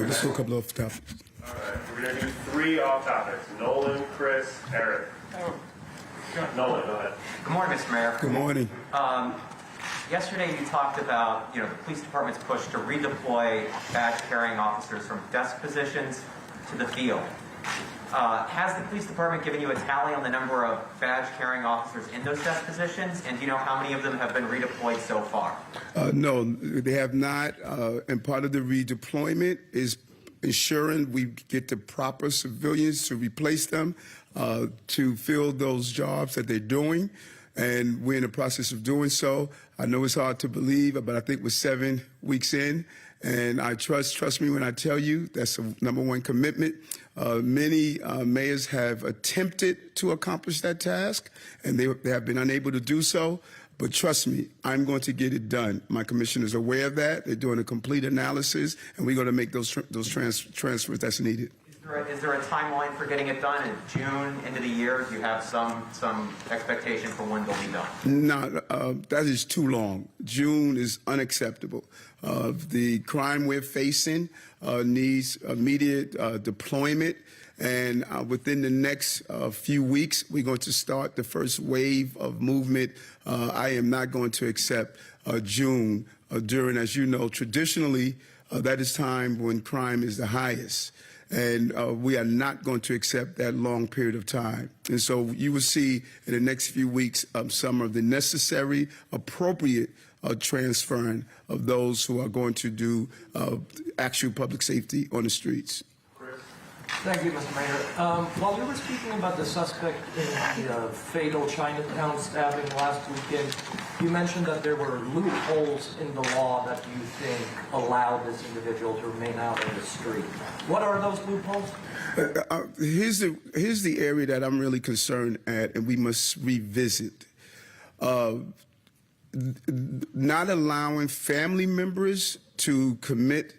Let's do a couple of topics. All right, we're going to do 3 off topics. Nolan, Chris, Eric. Nolan, go ahead. Good morning, Mr. Mayor. Good morning. Yesterday you talked about, the police department's push to redeploy badge-carrying officers from desk positions to the field. Has the police department given you a tally on the number of badge-carrying officers in those desk positions? And do you know how many of them have been redeployed so far? No, they have not. And part of the redeployment is ensuring we get the proper civilians to replace them, to fill those jobs that they're doing. And we're in the process of doing so. I know it's hard to believe, but I think we're 7 weeks in. And I trust me when I tell you that's the #1 commitment. Many mayors have attempted to accomplish that task, and they have been unable to do so. But trust me, I'm going to get it done. My commissioner is aware of that. They're doing a complete analysis, and we're going to make those transfers that's needed. Is there a timeline for getting it done in June, end of the year? Do you have some expectation for when they'll be done? No, that is too long. June is unacceptable. The crime we're facing needs immediate deployment. And within the next few weeks, we're going to start the first wave of movement. I am not going to accept June during, as you know, traditionally, that is time when crime is the highest. And we are not going to accept that long period of time. And so you will see in the next few weeks some of the necessary, appropriate transferring of those who are going to do actual public safety on the streets. Thank you, Mr. Mayor. While you were speaking about the suspect in the fatal Chinatown stabbing last weekend, you mentioned that there were loopholes in the law that you think allow this individual to remain out in the street. What are those loopholes? Here's the area that I'm really concerned at, and we must revisit. Not allowing family members to commit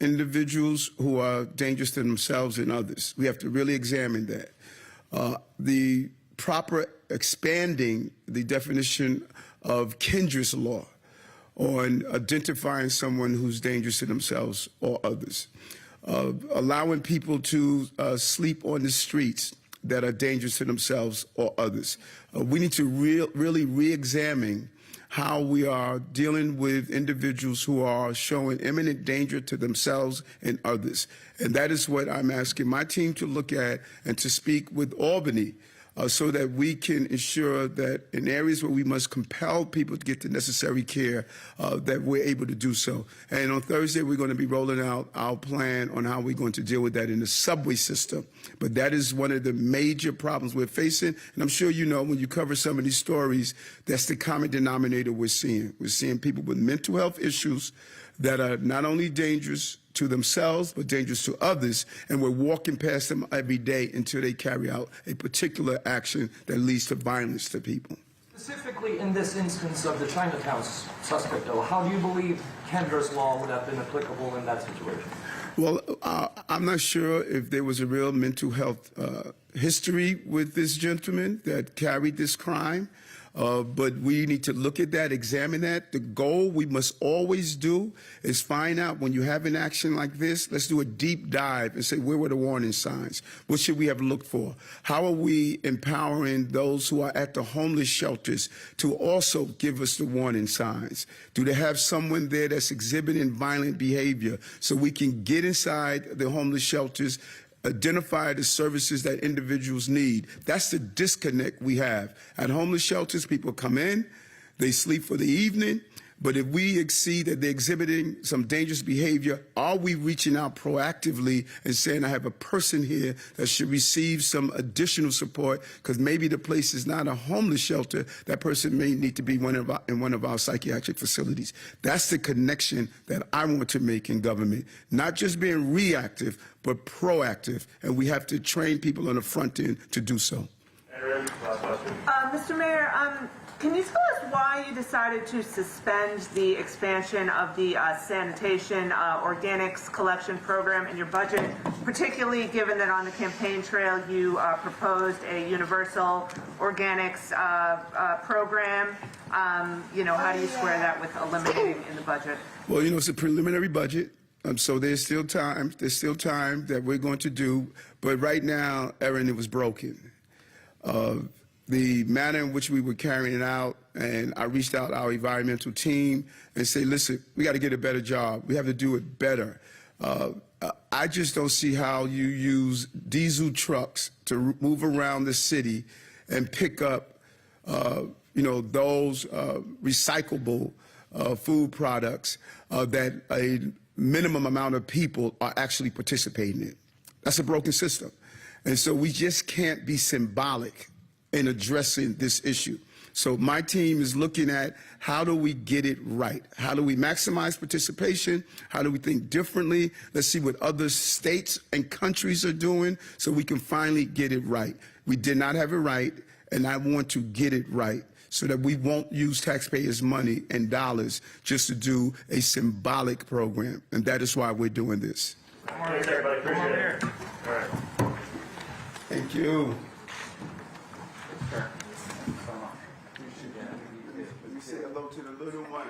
individuals who are dangerous to themselves and others. We have to really examine that. The proper expanding the definition of Kendra's law on identifying someone who's dangerous to themselves or others. Allowing people to sleep on the streets that are dangerous to themselves or others. We need to really re-examine how we are dealing with individuals who are showing imminent danger to themselves and others. And that is what I'm asking my team to look at and to speak with Albany so that we can ensure that in areas where we must compel people to get the necessary care, that we're able to do so. And on Thursday, we're going to be rolling out our plan on how we're going to deal with that in the subway system. But that is one of the major problems we're facing. And I'm sure you know when you cover some of these stories, that's the common denominator we're seeing. We're seeing people with mental health issues that are not only dangerous to themselves, but dangerous to others, and we're walking past them every day until they carry out a particular action that leads to violence to people. Specifically in this instance of the Chinatown suspect, though, how do you believe Kendra's law would have been applicable in that situation? Well, I'm not sure if there was a real mental health history with this gentleman that carried this crime. But we need to look at that, examine that. The goal we must always do is find out when you have an action like this, let's do a deep dive and say, where were the warning signs? What should we have looked for? How are we empowering those who are at the homeless shelters to also give us the warning signs? Do they have someone there that's exhibiting violent behavior so we can get inside the homeless shelters, identify the services that individuals need? That's the disconnect we have. At homeless shelters, people come in, they sleep for the evening, but if we see that they're exhibiting some dangerous behavior, are we reaching out proactively and saying, I have a person here that should receive some additional support because maybe the place is not a homeless shelter, that person may need to be in one of our psychiatric facilities. That's the connection that I want to make in government, not just being reactive, but proactive, and we have to train people on the front end to do so. Aaron, last question. Mr. Mayor, can you tell us why you decided to suspend the expansion of the sanitation organics collection program in your budget, particularly given that on the campaign trail you proposed a universal organics program? How do you square that with eliminating in the budget? Well, it's a preliminary budget. So there's still time. There's still time that we're going to do. But right now, Erin, it was broken. The manner in which we were carrying it out, and I reached out to our environmental team and say, listen, we got to get a better job. We have to do it better. I just don't see how you use diesel trucks to move around the city and pick up, those recyclable food products that a minimum amount of people are actually participating in. That's a broken system. And so we just can't be symbolic in addressing this issue. So my team is looking at how do we get it right? How do we maximize participation? How do we think differently? Let's see what other states and countries are doing so we can finally get it right. We did not have it right, and I want to get it right so that we won't use taxpayers' money and dollars just to do a symbolic program. And that is why we're doing this. Thanks, everybody. Appreciate it. All right. Thank you. You say hello to the little one.